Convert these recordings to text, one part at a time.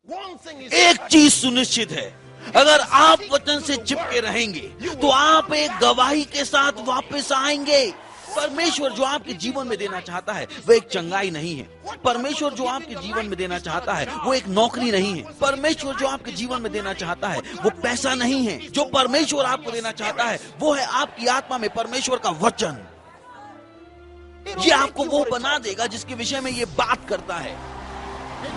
एक चीज सुनिश्चित है, अगर आप वचन से चिपके रहेंगे तो आप एक गवाही के साथ वापस आएंगे। परमेश्वर जो आपके जीवन में देना चाहता है वो एक चंगाई नहीं है। परमेश्वर जो आपके जीवन में देना चाहता है वो एक नौकरी नहीं है। परमेश्वर जो आपके जीवन में देना चाहता है वो पैसा नहीं है। जो परमेश्वर आपको देना चाहता है वो है आपकी आत्मा में परमेश्वर का वचन। ये आपको वो बना देगा जिसके विषय में ये बात करता है।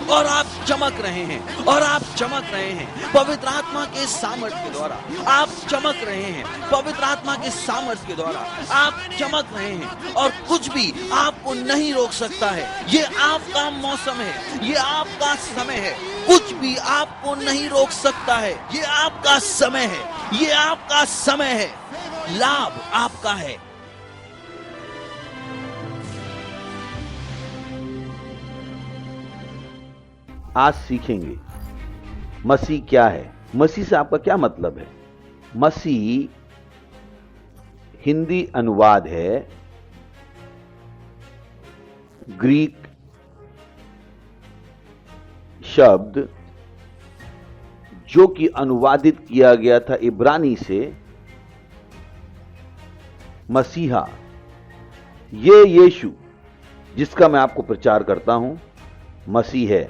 और आप चमक रहे हैं, और आप चमक रहे हैं पवित्र आत्मा के सामर्थ्य के द्वारा। आप चमक रहे हैं पवित्र आत्मा के सामर्थ्य के द्वारा। आप चमक रहे हैं और कुछ भी आपको नहीं रोक सकता है। ये आपका मौसम है, ये आपका समय है। कुछ भी आपको नहीं रोक सकता है। ये आपका समय है, ये आपका समय है। लाभ आपका है। आज सीखेंगे मसीह क्या है। मसीह से आपका क्या मतलब है। मसीह हिंदी अनुवाद है ग्रीक शब्द जो कि अनुवादित किया गया था इब्रानी से मसीहा। ये यीशु जिसका मैं आपको प्रचार करता हूं मसीह है।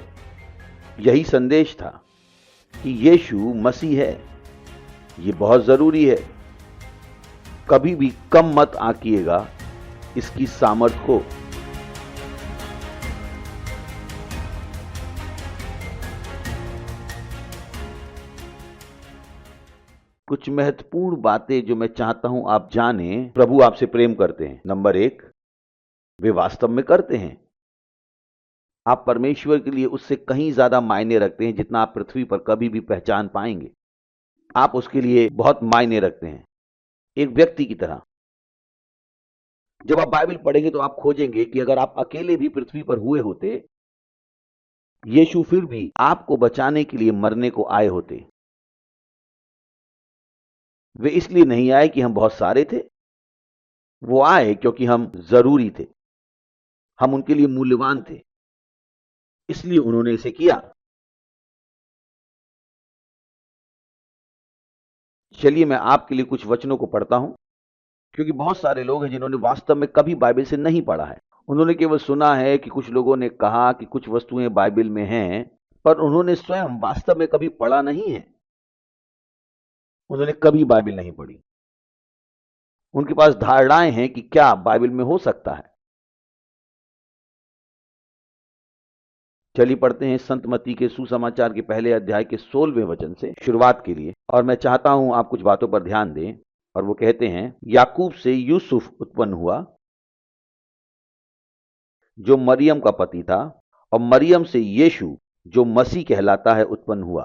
यही संदेश था कि यीशु मसीह है। ये बहुत जरूरी है। कभी भी कम मत आंकिएगा इसकी सामर्थ को। कुछ महत्वपूर्ण बातें जो मैं चाहता हूं आप जानें। प्रभु आपसे प्रेम करते हैं। नंबर 1, वे वास्तव में करते हैं। आप परमेश्वर के लिए उससे कहीं ज्यादा मायने रखते हैं जितना आप पृथ्वी पर कभी भी पहचान पाएंगे। आप उसके लिए बहुत मायने रखते हैं, एक व्यक्ति की तरह। जब आप बाइबल पढ़ेंगे तो आप खोजेंगे कि अगर आप अकेले भी पृथ्वी पर हुए होते, यीशु फिर भी आपको बचाने के लिए मरने को आए होते। वे इसलिए नहीं आए कि हम बहुत सारे थे। वो आए क्योंकि हम जरूरी थे, हम उनके लिए मूल्यवान थे, इसलिए उन्होंने इसे किया। चलिए मैं आपके लिए कुछ वचनों को पढ़ता हूं, क्योंकि बहुत सारे लोग हैं जिन्होंने वास्तव में कभी बाइबल से नहीं पढ़ा है। उन्होंने केवल सुना है कि कुछ लोगों ने कहा कि कुछ वस्तुएं बाइबल में हैं, पर उन्होंने स्वयं वास्तव में कभी पढ़ा नहीं है। उन्होंने कभी बाइबल नहीं पढ़ी। उनके पास धारणाएं हैं कि क्या बाइबल में हो सकता है। चलिए पढ़ते हैं संत मत्ती के सुसमाचार के पहले अध्याय के 16वें वचन से शुरुआत के लिए। और मैं चाहता हूं आप कुछ बातों पर ध्यान दें। और वो कहते हैं, याकूब से यूसुफ उत्पन्न हुआ जो मरियम का पति था, और मरियम से यीशु जो मसीह कहलाता है उत्पन्न हुआ।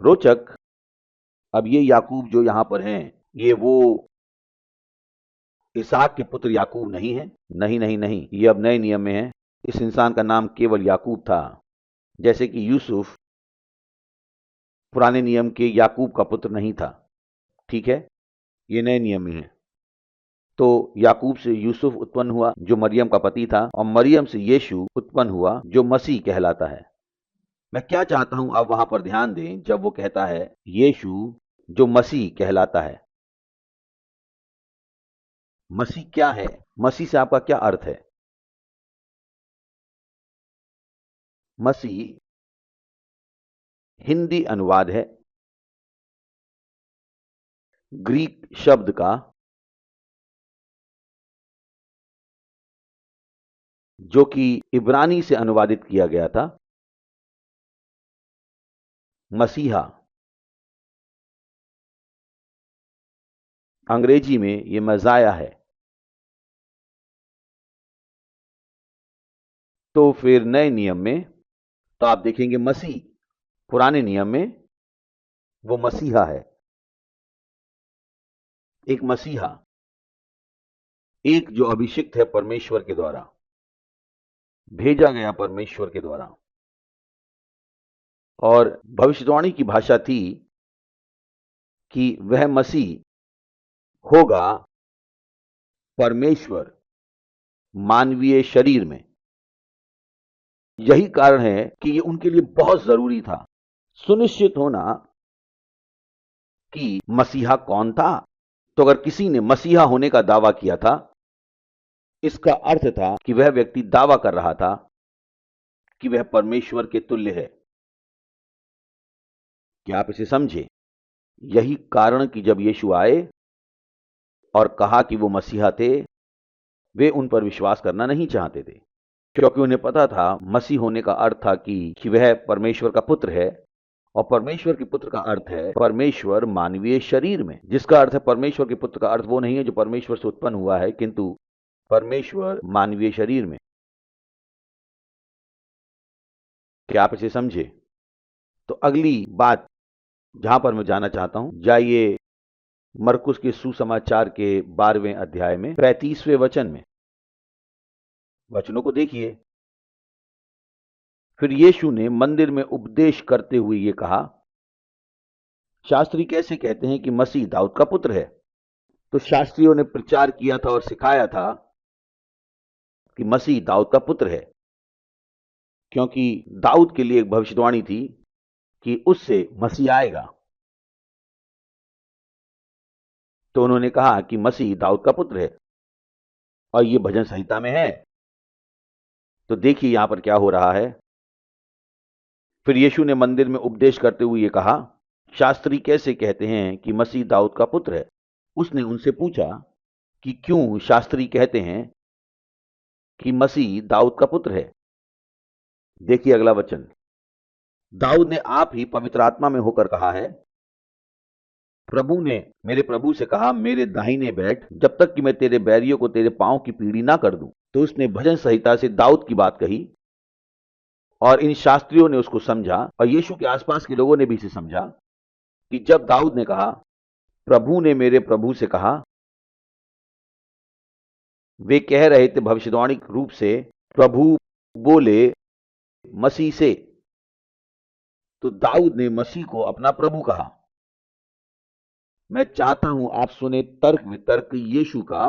रोचक, अब ये याकूब जो यहां पर हैं, ये वो इसहाक के पुत्र याकूब नहीं है। नहीं नहीं नहीं, ये अब नए नियम में है। इस इंसान का नाम केवल याकूब था, जैसे कि यूसुफ पुराने नियम के याकूब का पुत्र नहीं था। ठीक है, ये नए नियम में है। तो याकूब से यूसुफ उत्पन्न हुआ जो मरियम का पति था, और मरियम से यीशु उत्पन्न हुआ जो मसीह कहलाता है। मैं क्या चाहता हूं आप वहां पर ध्यान दें जब वो कहता है यीशु जो मसीह कहलाता है। मसीह क्या है? मसीह से आपका क्या अर्थ है? मसीह हिंदी अनुवाद है ग्रीक शब्द का जो कि इब्रानी से अनुवादित किया गया था मसीहा। अंग्रेजी में यह मजाया है। तो फिर नए नियम में तो आप देखेंगे मसीह। पुराने नियम में वो मसीहा है। एक मसीहा, एक जो अभिषिक्त है परमेश्वर के द्वारा, भेजा गया परमेश्वर के द्वारा। और भविष्यवाणी की भाषा थी कि वह मसीह होगा परमेश्वर मानवीय शरीर में। यही कारण है कि ये उनके लिए बहुत जरूरी था सुनिश्चित होना कि मसीहा कौन था। तो अगर किसी ने मसीहा होने का दावा किया था, इसका अर्थ था कि वह व्यक्ति दावा कर रहा था कि वह परमेश्वर के तुल्य है। क्या आप इसे समझे? यही कारण कि जब यीशु आए और कहा कि वो मसीहा थे, वे उन पर विश्वास करना नहीं चाहते थे, क्योंकि उन्हें पता था मसीह होने का अर्थ था कि वह परमेश्वर का पुत्र है, और परमेश्वर के पुत्र का अर्थ है परमेश्वर मानवीय शरीर में, जिसका अर्थ है परमेश्वर के पुत्र का अर्थ वो नहीं है जो परमेश्वर से उत्पन्न हुआ है, किंतु परमेश्वर मानवीय शरीर में। क्या आप इसे समझे? तो अगली बात जहां पर मैं जाना चाहता हूं, जाइए मरकुस के सुसमाचार के 12वें अध्याय में 35वें वचन में। वचनों को देखिए। फिर यीशु ने मंदिर में उपदेश करते हुए ये कहा, शास्त्री कैसे कहते हैं कि मसीह दाऊद का पुत्र है? तो शास्त्रियों ने प्रचार किया था और सिखाया था कि मसीह दाऊद का पुत्र है, क्योंकि दाऊद के लिए एक भविष्यवाणी थी कि उससे मसीह आएगा। तो उन्होंने कहा कि मसीह दाऊद का पुत्र है, और ये भजन संहिता में है। तो देखिए यहां पर क्या हो रहा है। फिर यीशु ने मंदिर में उपदेश करते हुए ये कहा, शास्त्री कैसे कहते हैं कि मसीह दाऊद का पुत्र है? उसने उनसे पूछा कि क्यों शास्त्री कहते हैं कि मसीह दाऊद का पुत्र है? देखिए अगला वचन। दाऊद ने आप ही पवित्र आत्मा में होकर कहा है, प्रभु ने मेरे प्रभु से कहा, मेरे दाहिने बैठ जब तक कि मैं तेरे बैरियों को तेरे पांव की पीढ़ी ना कर दूं। तो उसने भजन संहिता से दाऊद की बात कही, और इन शास्त्रियों ने उसको समझा, और यीशु के आसपास के लोगों ने भी इसे समझा कि जब दाऊद ने कहा, प्रभु ने मेरे प्रभु से कहा, वे कह रहे थे भविष्यवाणी रूप से, प्रभु बोले मसीह से। तो दाऊद ने मसीह को अपना प्रभु कहा। मैं चाहता हूं आप सुने तर्क वितर्क यीशु का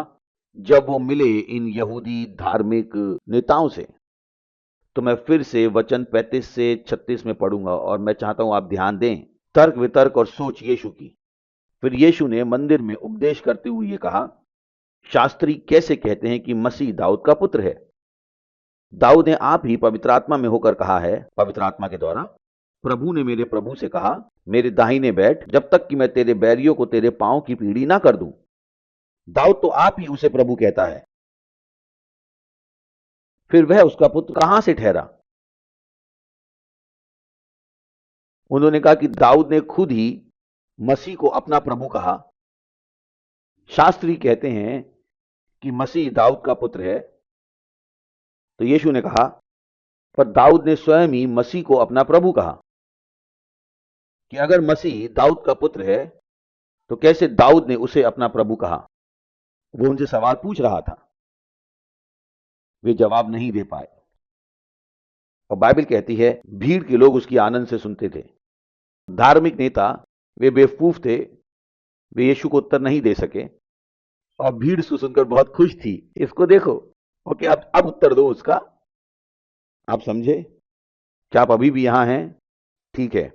जब वो मिले इन यहूदी धार्मिक नेताओं से। तो मैं फिर से वचन 35 से 36 में पढ़ूंगा, और मैं चाहता हूं आप ध्यान दें तर्क वितर्क और सोच यीशु की। फिर यीशु ने मंदिर में उपदेश करते हुए ये कहा, शास्त्री कैसे कहते हैं कि मसीह दाऊद का पुत्र है? दाऊद ने आप ही पवित्र आत्मा में होकर कहा है, पवित्र आत्मा के द्वारा, प्रभु ने मेरे प्रभु से कहा, मेरे दाहिने बैठ जब तक कि मैं तेरे बैरियों को तेरे पांव की पीढ़ी ना कर दूं। दाऊद तो आप ही उसे प्रभु कहता है, फिर वह उसका पुत्र कहां से ठहरा? उन्होंने कहा कि दाऊद ने खुद ही मसीह को अपना प्रभु कहा। शास्त्री कहते हैं कि मसीह दाऊद का पुत्र है। तो यीशु ने कहा, पर दाऊद ने स्वयं ही मसीह को अपना प्रभु कहा। कि अगर मसीह दाऊद का पुत्र है, तो कैसे दाऊद ने उसे अपना प्रभु कहा? वो उनसे सवाल पूछ रहा था, वे जवाब नहीं दे पाए। और बाइबल कहती है, भीड़ के लोग उसकी आनंद से सुनते थे। धार्मिक नेता वे बेवकूफ थे, वे यीशु को उत्तर नहीं दे सके, और भीड़ उसको सुनकर बहुत खुश थी। इसको देखो। ओके, अब उत्तर दो उसका। आप समझे? क्या आप अभी भी यहां हैं? ठीक है।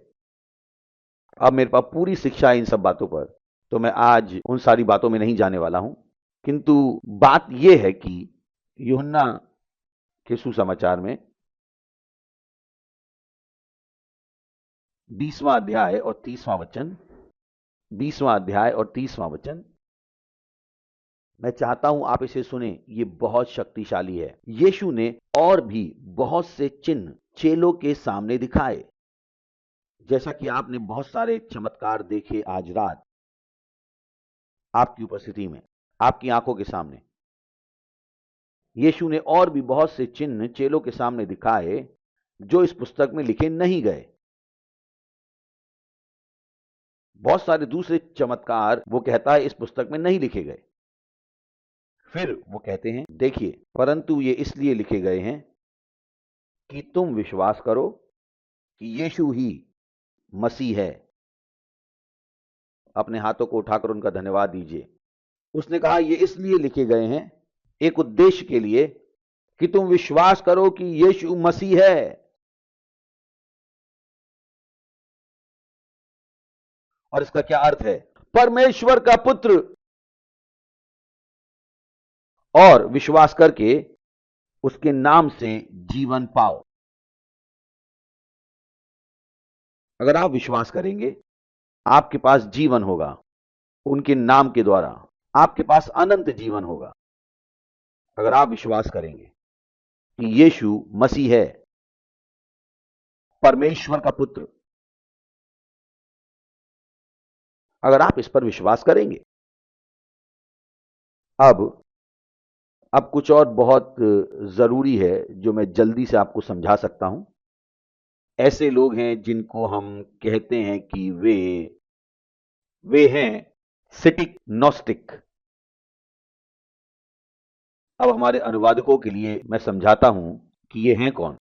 अब मेरे पास पूरी शिक्षा है इन सब बातों पर, तो मैं आज उन सारी बातों में नहीं जाने वाला हूं। किंतु बात यह है कि यूहन्ना के सुसमाचार में 20वां अध्याय और 30वां वचन, 20वां अध्याय और 30वां वचन, मैं चाहता हूं आप इसे सुने। ये बहुत शक्तिशाली है। यीशु ने और भी बहुत से चिन्ह चेलों के सामने दिखाए, जैसा कि आपने बहुत सारे चमत्कार देखे आज रात आपकी उपस्थिति में, आपकी आंखों के सामने। यीशु ने और भी बहुत से चिन्ह चेलों के सामने दिखाए जो इस पुस्तक में लिखे नहीं गए। बहुत सारे दूसरे चमत्कार वो कहता है इस पुस्तक में नहीं लिखे गए। फिर वो कहते हैं, देखिए, परंतु ये इसलिए लिखे गए हैं कि तुम विश्वास करो कि यीशु ही मसीह है। अपने हाथों को उठाकर उनका धन्यवाद दीजिए। उसने कहा ये इसलिए लिखे गए हैं, एक उद्देश्य के लिए, कि तुम विश्वास करो कि यीशु मसीह है। और इसका क्या अर्थ है? परमेश्वर का पुत्र। और विश्वास करके उसके नाम से जीवन पाओ। अगर आप विश्वास करेंगे, आपके पास जीवन होगा। उनके नाम के द्वारा आपके पास अनंत जीवन होगा। अगर आप विश्वास करेंगे कि यीशु मसीह है, परमेश्वर का पुत्र, अगर आप इस पर विश्वास करेंगे। अब कुछ और बहुत जरूरी है जो मैं जल्दी से आपको समझा सकता हूं। ऐसे लोग हैं जिनको हम कहते हैं कि वे हैं सिटिक नॉस्टिक। अब हमारे अनुवादकों के लिए मैं समझाता हूं कि ये हैं कौन।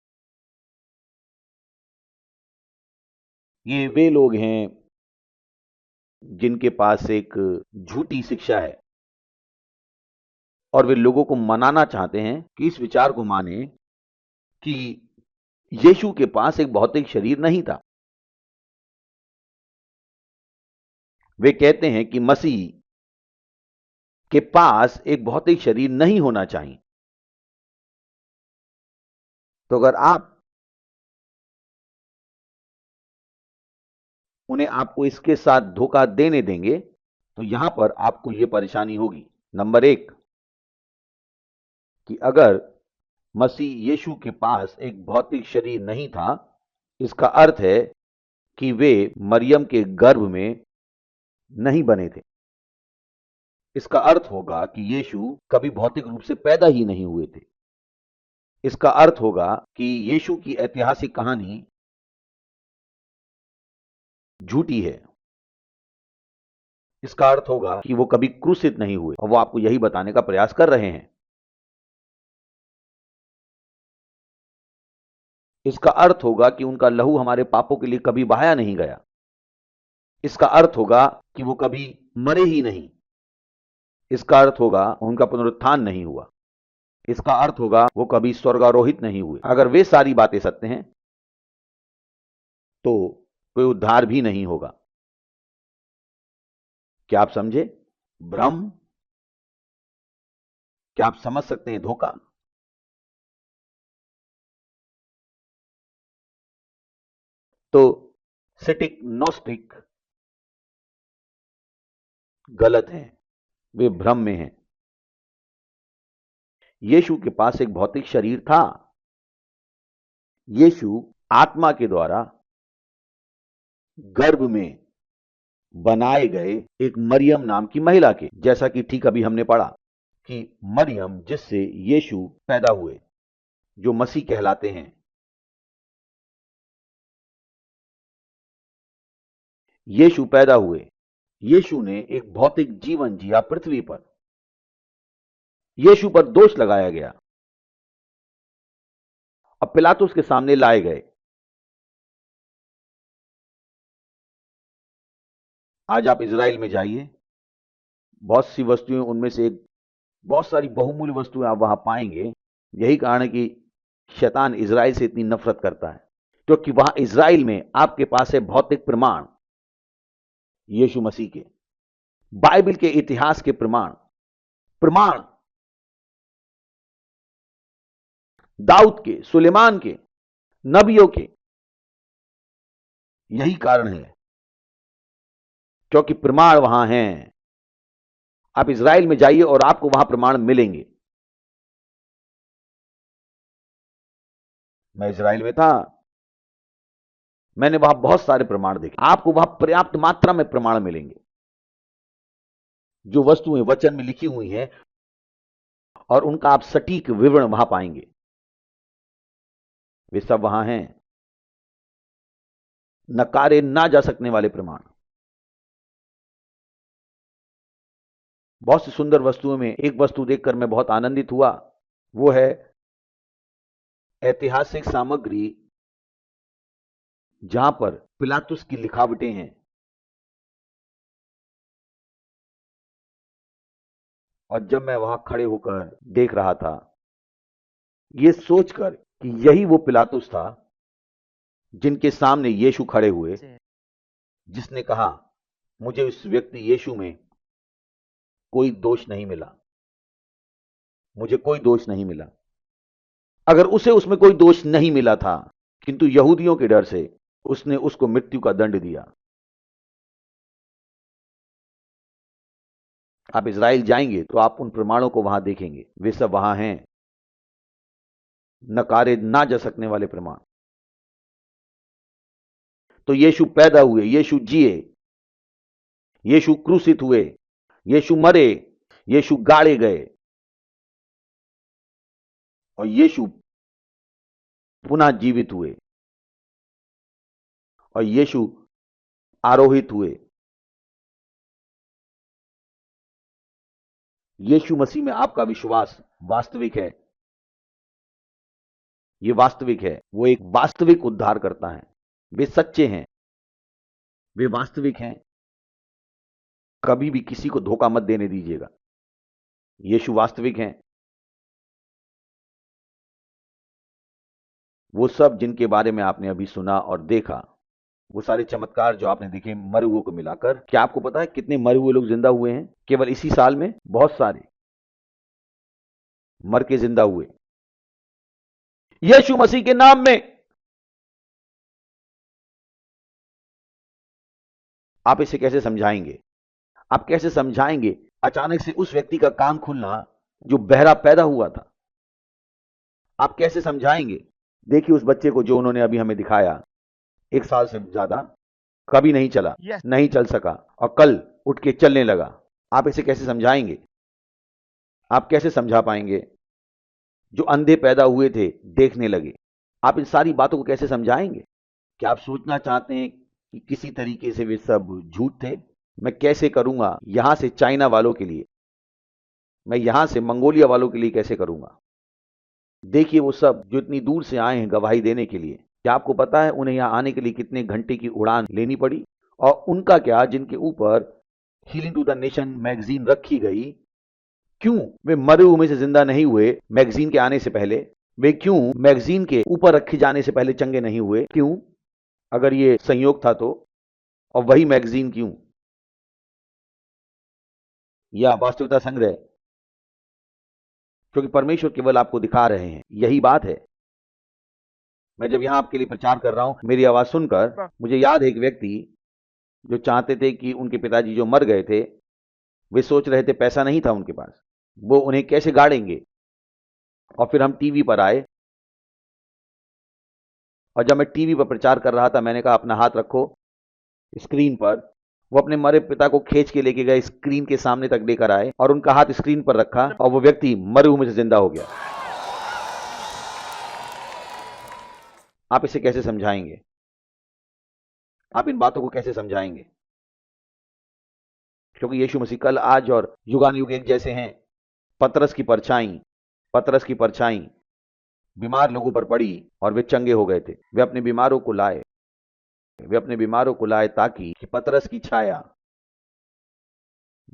ये वे लोग हैं जिनके पास एक झूठी शिक्षा है और वे लोगों को मनाना चाहते हैं कि इस विचार को माने कि यीशु के पास एक भौतिक शरीर नहीं था। वे कहते हैं कि मसीह के पास एक भौतिक शरीर नहीं होना चाहिए। तो अगर आप उन्हें आपको इसके साथ धोखा देने देंगे तो यहां पर आपको यह परेशानी होगी। नंबर एक, कि अगर मसीह यीशु के पास एक भौतिक शरीर नहीं था, इसका अर्थ है कि वे मरियम के गर्भ में नहीं बने थे। इसका अर्थ होगा कि यीशु कभी भौतिक रूप से पैदा ही नहीं हुए थे। इसका अर्थ होगा कि यीशु की ऐतिहासिक कहानी झूठी है। इसका अर्थ होगा कि वो कभी क्रूसित नहीं हुए और वो आपको यही बताने का प्रयास कर रहे हैं। इसका अर्थ होगा कि उनका लहू हमारे पापों के लिए कभी बहाया नहीं गया। इसका अर्थ होगा कि वो कभी मरे ही नहीं। इसका अर्थ होगा उनका पुनरुत्थान नहीं हुआ। इसका अर्थ होगा वो कभी स्वर्गारोहित नहीं हुए। अगर वे सारी बातें सत्य हैं तो कोई उद्धार भी नहीं होगा। क्या आप समझे? भ्रम। क्या आप समझ सकते हैं धोखा? तो सिटिक नोस्टिक गलत है, वे भ्रम में हैं। यीशु के पास एक भौतिक शरीर था। यीशु आत्मा के द्वारा गर्भ में बनाए गए एक मरियम नाम की महिला के, जैसा कि ठीक अभी हमने पढ़ा कि मरियम जिससे यीशु पैदा हुए, जो मसीह कहलाते हैं, यीशु पैदा हुए। यीशु ने एक भौतिक जीवन जिया पृथ्वी पर। यीशु पर दोष लगाया गया। अब पिलातुस के सामने लाए गए। आज आप इजराइल में जाइए, बहुत सी वस्तुएं, उनमें से एक बहुत सारी बहुमूल्य वस्तुएं आप वहां पाएंगे। यही कारण है कि शैतान इजराइल से इतनी नफरत करता है, क्योंकि वहां इजराइल में आपके पास है भौतिक प्रमाण यीशु मसीह के, बाइबल के इतिहास के प्रमाण, प्रमाण दाऊद के, सुलेमान के, नबियों के। यही कारण है, क्योंकि प्रमाण वहां हैं। आप इजराइल में जाइए और आपको वहां प्रमाण मिलेंगे। मैं इजराइल में था, मैंने वहां बहुत सारे प्रमाण देखे। आपको वहां पर्याप्त मात्रा में प्रमाण मिलेंगे। जो वस्तुएं वचन में लिखी हुई हैं और उनका आप सटीक विवरण वहां पाएंगे, वे सब वहां हैं। नकारे ना जा सकने वाले प्रमाण। बहुत सी सुंदर वस्तुओं में एक वस्तु देखकर मैं बहुत आनंदित हुआ। वो है ऐतिहासिक सामग्री जहां पर पिलातुस की लिखावटें हैं। और जब मैं वहां खड़े होकर देख रहा था, यह सोचकर कि यही वो पिलातुस था जिनके सामने यीशु खड़े हुए, जिसने कहा मुझे उस व्यक्ति यीशु में कोई दोष नहीं मिला, मुझे कोई दोष नहीं मिला। अगर उसे उसमें कोई दोष नहीं मिला था, किंतु यहूदियों के डर से उसने उसको मृत्यु का दंड दिया। आप इज़राइल जाएंगे तो आप उन प्रमाणों को वहां देखेंगे, वे सब वहां हैं, नकारे ना जा सकने वाले प्रमाण। तो यीशु पैदा हुए, यीशु जिए, यीशु क्रूसित हुए, यीशु मरे, यीशु गाड़े गए और यीशु पुनः जीवित हुए और यीशु आरोहित हुए। यीशु मसीह में आपका विश्वास वास्तविक है, यह वास्तविक है। वो एक वास्तविक उद्धार करता है, वे सच्चे हैं, वे वास्तविक हैं। कभी भी किसी को धोखा मत देने दीजिएगा। यीशु वास्तविक हैं। वो सब जिनके बारे में आपने अभी सुना और देखा, वो सारे चमत्कार जो आपने देखे मरे हुए को मिलाकर, क्या आपको पता है कितने मरे हुए लोग जिंदा हुए हैं? केवल इसी साल में बहुत सारे मर के जिंदा हुए यीशु मसीह के नाम में। आप इसे कैसे समझाएंगे? आप कैसे समझाएंगे अचानक से उस व्यक्ति का कान खुलना जो बहरा पैदा हुआ था? आप कैसे समझाएंगे? देखिए उस बच्चे को जो उन्होंने अभी हमें दिखाया, 1 साल से ज्यादा कभी नहीं चला, नहीं चल सका और कल उठ के चलने लगा। आप इसे कैसे समझाएंगे? आप कैसे समझा पाएंगे? जो अंधे पैदा हुए थे देखने लगे, आप इन सारी बातों को कैसे समझाएंगे? क्या आप सोचना चाहते हैं कि किसी तरीके से वे सब झूठ थे? मैं कैसे करूंगा यहां से चाइना वालों के लिए, मैं यहां से मंगोलिया वालों के लिए कैसे करूंगा? देखिए वो सब जो इतनी दूर से आए हैं गवाही देने के लिए, क्या आपको पता है उन्हें यहां आने के लिए कितने घंटे की उड़ान लेनी पड़ी? और उनका क्या जिनके ऊपर healing to the nation magazine रखी गई, क्यों वे मरे हुए में से जिंदा नहीं हुए मैगजीन के आने से पहले? वे क्यों मैगजीन के ऊपर रखे जाने से पहले चंगे नहीं हुए? क्यों? अगर ये संयोग था तो, और वही मैगजीन क्यों? या वास्तविकता संग्रह? क्योंकि परमेश्वर केवल आपको दिखा रहे हैं, यही बात है। मैं जब यहां आपके लिए प्रचार कर रहा हूं, मेरी आवाज सुनकर मुझे याद है एक व्यक्ति जो चाहते थे कि उनके पिताजी जो मर गए थे, वे सोच रहे थे पैसा नहीं था उनके पास, वो उन्हें कैसे गाड़ेंगे। और फिर हम टीवी पर आए और जब मैं टीवी पर प्रचार कर रहा था, मैंने कहा अपना हाथ रखो स्क्रीन पर। वो अपने मरे पिता को खींच के लेके गए, स्क्रीन के सामने तक लेकर आए और उनका हाथ स्क्रीन पर रखा और वो व्यक्ति मरे हुए में से जिंदा हो गया। आप इसे कैसे समझाएंगे? आप इन बातों को कैसे समझाएंगे? क्योंकि यीशु मसीह कल, आज और युगानुयुग एक जैसे हैं। पतरस की परछाई बीमार लोगों पर पड़ी और वे चंगे हो गए थे। वे अपने बीमारों को लाए ताकि पतरस की छाया।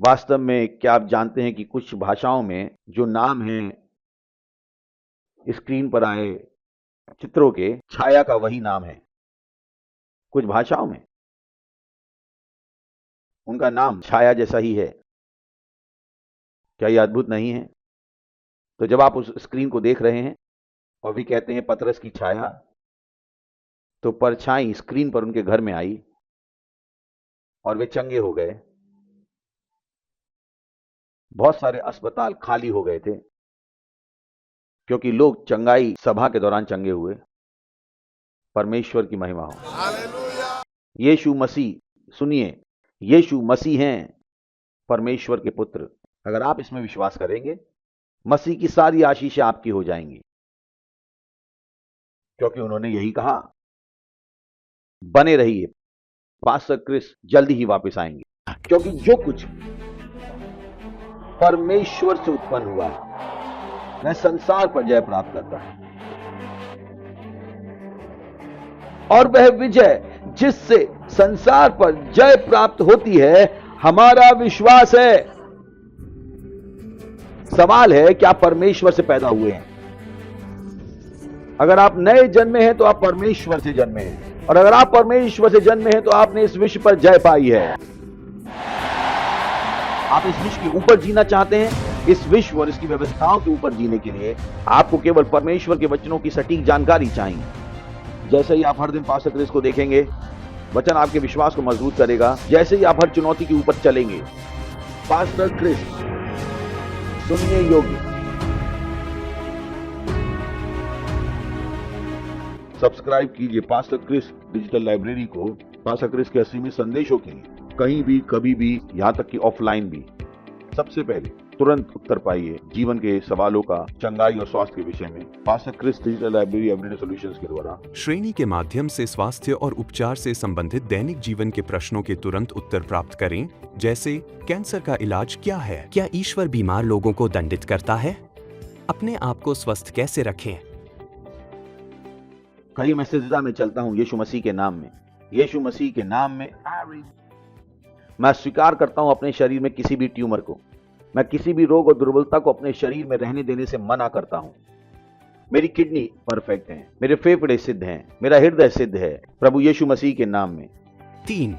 वास्तव में क्या आप जानते हैं कि कुछ भाषाओं में जो नाम है स्क्रीन पर आए चित्रों के, छाया का वही नाम है। कुछ भाषाओं में उनका नाम छाया जैसा ही है। क्या यह अद्भुत नहीं है? तो जब आप उस स्क्रीन को देख रहे हैं और भी कहते हैं पतरस की छाया, तो परछाई स्क्रीन पर उनके घर में आई और वे चंगे हो गए। बहुत सारे अस्पताल खाली हो गए थे क्योंकि लोग चंगाई सभा के दौरान चंगे हुए। परमेश्वर की महिमा हो। यीशु मसीह, सुनिए, यीशु मसीह हैं परमेश्वर के पुत्र। अगर आप इसमें विश्वास करेंगे, मसीह की सारी आशीषें आपकी हो जाएंगी, क्योंकि उन्होंने यही कहा। बने रहिए, पास्टर क्रिस जल्दी ही वापस आएंगे, क्योंकि जो कुछ परमेश्वर से उत्पन्न हुआ है वह संसार पर जय प्राप्त करता है, और वह विजय जिससे संसार पर जय प्राप्त होती है हमारा विश्वास है। सवाल है, क्या परमेश्वर से पैदा हुए हैं? अगर आप नए जन्मे हैं तो आप परमेश्वर से जन्मे हैं, और अगर आप परमेश्वर से जन्मे हैं तो आपने इस विश्व पर जय पाई है। आप इस विश्व के ऊपर जीना चाहते हैं, इस विश्व और इसकी व्यवस्थाओं के ऊपर जीने के लिए आपको केवल परमेश्वर के वचनों की सटीक जानकारी चाहिए। जैसे ही आप हर दिन पास्टर क्रिस को देखेंगे, वचन आपके विश्वास को मजबूत करेगा। जैसे ही आप हर चुनौती के ऊपर चलेंगे, पास्टर क्रिस सुनने योग्य। सब्सक्राइब कीजिए पास्टर क्रिस डिजिटल लाइब्रेरी को, पास्टर क्रिस के असीमित संदेशों के लिए, कहीं भी कभी भी, यहां तक कि ऑफलाइन भी। सबसे पहले तुरंत उत्तर पाइए जीवन के सवालों का चंगाई और स्वास्थ्य के विषय में pastor Chris digital library everyday solutions के द्वारा। श्रेणी के माध्यम से स्वास्थ्य और उपचार से संबंधित दैनिक जीवन के प्रश्नों के तुरंत उत्तर प्राप्त करें, जैसे कैंसर का इलाज क्या है, क्या ईश्वर बीमार लोगों को दंडित करता है, अपने आप को स्वस्थ कैसे रखें। कई मैं सिजदा में चलता हूं यीशु मसीह के नाम में, यीशु मसीह के नाम में। मैं स्वीकार करता हूं अपने शरीर में किसी भी ट्यूमर को, मैं किसी भी रोग और दुर्बलता को अपने शरीर में रहने देने से मना करता हूं। मेरी किडनी परफेक्ट है, मेरे फेफड़े सिद्ध हैं, मेरा हृदय सिद्ध है, प्रभु यीशु मसीह के नाम में। 3.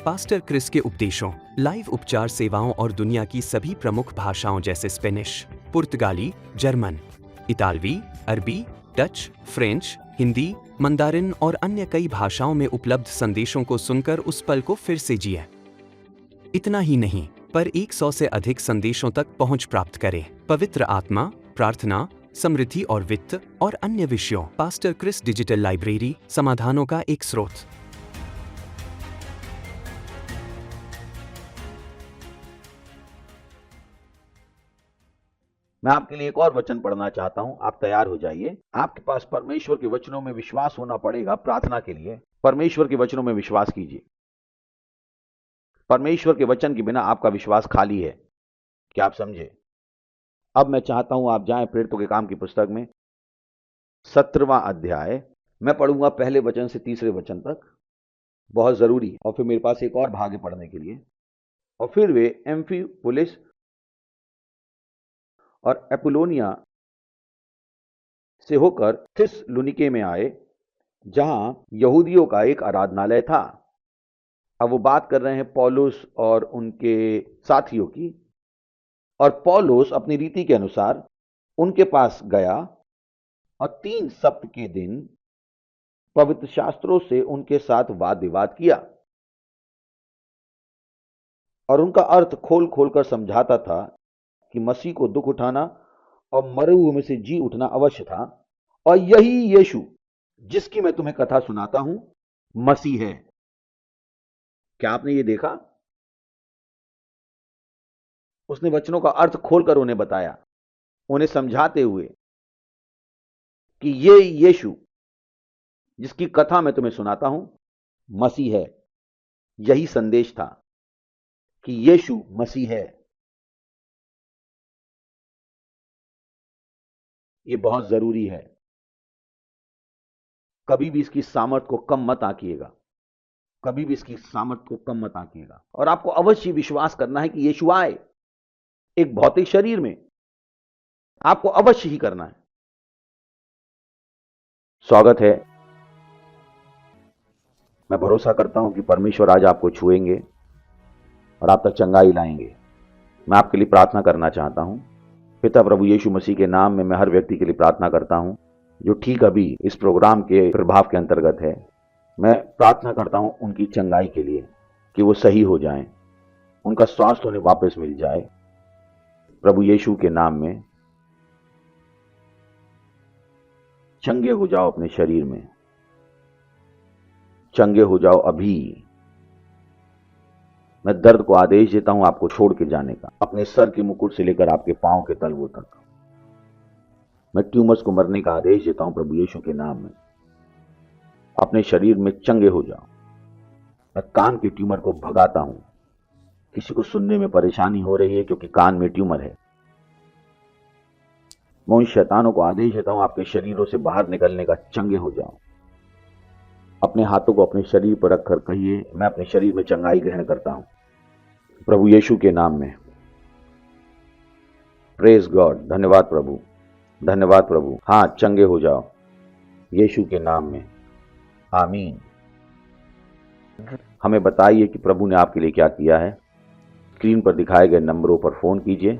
पास्टर क्रिस के उपदेशों, लाइव उपचार सेवाओं और दुनिया की सभी प्रमुख भाषाओं जैसे स्पेनिश, पुर्तगाली, जर्मन, इतालवी, अरबी, डच, फ्रेंच, हिंदी, मंदारिन और अन्य कई भाषाओं में उपलब्ध संदेशों को सुनकर उस पल को फिर से जिए। इतना ही नहीं, पर 100 से अधिक संदेशों तक पहुंच प्राप्त करें। पवित्र आत्मा, प्रार्थना, समृद्धि और वित्त और अन्य विषयों। पास्टर क्रिस डिजिटल लाइब्रेरी, समाधानों का एक स्रोत। मैं आपके लिए एक और वचन पढ़ना चाहता हूं, आप तैयार हो जाइए। आपके पास परमेश्वर के वचनों में विश्वास होना पड़ेगा प्रार्थना के लिए। परमेश्वर के वचनों में विश्वास कीजिए। परमेश्वर के वचन के बिना आपका विश्वास खाली है। क्या आप समझे? अब मैं चाहता हूं आप जाएं प्रेरितों के काम की पुस्तक में 17वां अध्याय। मैं पढ़ूंगा पहले वचन से तीसरे वचन तक, बहुत जरूरी। और फिर मेरे पास एक और भाग है पढ़ने के लिए। और फिर वे एम्फिपुलिस और एपुलोनिया से होकर थिस्सलुनीके में आए, जहां यहूदियों का एक आराधनालय था। अब वो बात कर रहे हैं पौलुस और उनके साथियों की। और पौलुस अपनी रीति के अनुसार उनके पास गया और 3 सप्ताह के दिन पवित्र शास्त्रों से उनके साथ वाद विवाद किया और उनका अर्थ खोल खोल कर समझाता था कि मसीह को दुख उठाना और मरे हुए में से जी उठना अवश्य था, और यही यीशु जिसकी मैं तुम्हें कथा सुनाता हूं मसीह है। क्या आपने ये देखा? उसने वचनों का अर्थ खोलकर उन्हें बताया, उन्हें समझाते हुए कि ये यीशु जिसकी कथा मैं तुम्हें सुनाता हूं मसीह है। यही संदेश था कि यीशु मसीह है। ये बहुत जरूरी है। कभी भी इसकी सामर्थ को कम मत आंकिएगा, कभी भी इसकी सामर्थ को कम मत आंकिएगा। और आपको अवश्य विश्वास करना है कि यीशु आए एक भौतिक शरीर में, आपको अवश्य ही करना है। स्वागत है। मैं भरोसा करता हूं कि परमेश्वर आज आपको छुएंगे और आप तक चंगाई लाएंगे। मैं आपके लिए प्रार्थना करना चाहता हूं। पिता प्रभु यीशु मसीह के नाम में मैं हर व्यक्ति के लिए प्रार्थना करता हूं जो ठीक अभी इस प्रोग्राम के प्रभाव के अंतर्गत है। मैं प्रार्थना करता हूं उनकी चंगाई के लिए कि वो सही हो जाएं, उनका स्वास्थ्य उन्हें वापस मिल जाए। प्रभु यीशु के नाम में चंगे हो जाओ, अपने शरीर में चंगे हो जाओ अभी। मैं दर्द को आदेश देता हूं आपको छोड़ के जाने का, अपने सर के मुकुट से लेकर आपके पांव के तलवों तक। मैं ट्यूमर्स को मरने का आदेश देता हूं प्रभु यीशु के नाम में। अपने शरीर में चंगे हो जाओ। मैं कान के ट्यूमर को भगाता हूं। किसी को सुनने में परेशानी हो रही है क्योंकि कान में ट्यूमर है, मैं उन शैतानों को आदेश देता हूं आपके शरीरों से बाहर निकलने का। चंगे हो जाओ। अपने हाथों को अपने शरीर पर रखकर कहिए, मैं अपने शरीर में चंगाई ग्रहण करता हूं प्रभु यीशु के नाम में। Praise God. धन्यवाद प्रभु, धन्यवाद प्रभु। हाँ, चंगे हो जाओ। यीशु के नाम में आमीन। हमें बताइए कि प्रभु ने आपके लिए क्या किया है। स्क्रीन पर दिखाए गए नंबरों पर फोन कीजिए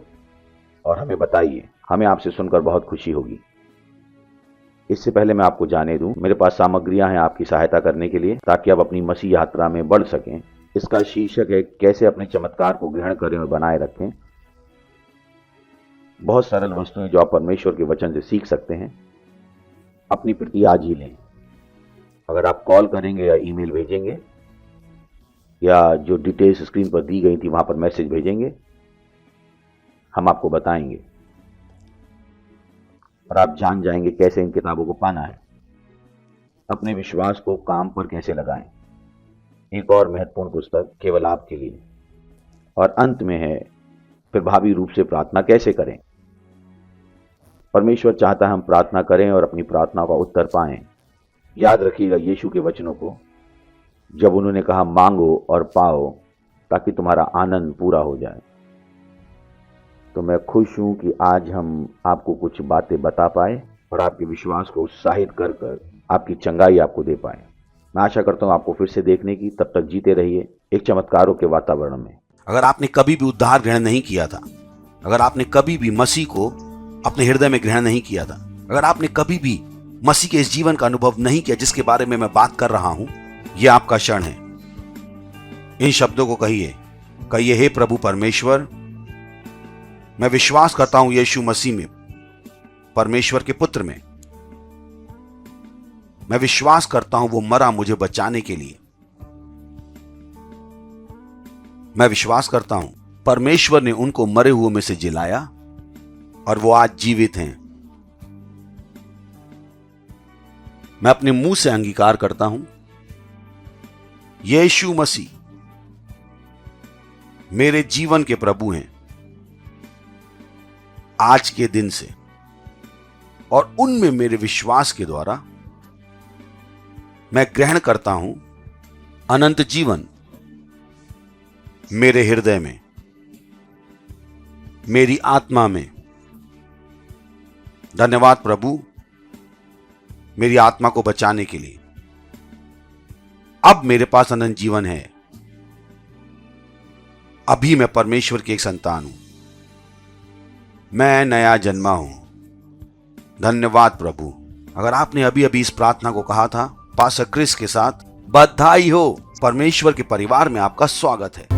और हमें बताइए। हमें आपसे सुनकर बहुत खुशी होगी। इससे पहले मैं आपको जाने दूं, मेरे पास सामग्रियां हैं आपकी सहायता करने के लिए, ताकि आप अपनी मसीह यात्रा में बढ़ सकें। इसका शीर्षक है कैसे अपने चमत्कार को ग्रहण करें और बनाए रखें। बहुत सरल वस्तुएं जो आप परमेश्वर के वचन से सीख सकते हैं। अपनी प्रति आज ही लें। अगर आप कॉल करेंगे या ईमेल भेजेंगे या जो डिटेल्स स्क्रीन पर दी गई थी वहां पर मैसेज भेजेंगे, हम आपको बताएंगे और आप जान जाएंगे कैसे इन किताबों को पाना है। अपने विश्वास को काम पर कैसे लगाएं। एक और महत्वपूर्ण पुस्तक केवल आपके लिए। और अंत में है प्रभावी रूप से प्रार्थना कैसे करें। परमेश्वर चाहता है हम प्रार्थना करें और अपनी प्रार्थना का उत्तर पाएं। याद रखिएगा यीशु के वचनों को, जब उन्होंने कहा मांगो और पाओ ताकि तुम्हारा आनंद पूरा हो जाए। तो मैं खुश हूं कि आज हम आपको कुछ बातें बता पाए और आपके विश्वास को उत्साहित कर कर आपकी चंगाई आपको दे पाए। मैं आशा करता हूं आपको फिर से देखने की। तब तक जीते रहिए एक चमत्कारों के वातावरण में। अगर आपने कभी भी उद्धार ग्रहण नहीं किया था, अगर आपने कभी भी मसीह को अपने हृदय में ग्रहण नहीं किया था, अगर आपने कभी भी मसीह के इस जीवन का अनुभव नहीं किया जिसके बारे में मैं बात कर रहा हूं, यह आपका क्षण है। इन शब्दों को कहिए, हे प्रभु परमेश्वर, मैं विश्वास करता हूं यीशु मसीह में, परमेश्वर के पुत्र में। मैं विश्वास करता हूं वो मरा मुझे बचाने के लिए। मैं विश्वास करता हूं परमेश्वर ने उनको मरे हुए में से जिलाया और वो आज जीवित हैं। मैं अपने मुंह से अंगीकार करता हूं यीशु मसीह मेरे जीवन के प्रभु हैं आज के दिन से, और उनमें मेरे विश्वास के द्वारा मैं ग्रहण करता हूं अनंत जीवन मेरे हृदय में, मेरी आत्मा में। धन्यवाद प्रभु मेरी आत्मा को बचाने के लिए। अब मेरे पास अनंत जीवन है। अभी मैं परमेश्वर की एक संतान हूं। मैं नया जन्मा हूं। धन्यवाद प्रभु। अगर आपने अभी अभी इस प्रार्थना को कहा था पास्टर क्रिस के साथ, बधाई हो। परमेश्वर के परिवार में आपका स्वागत है।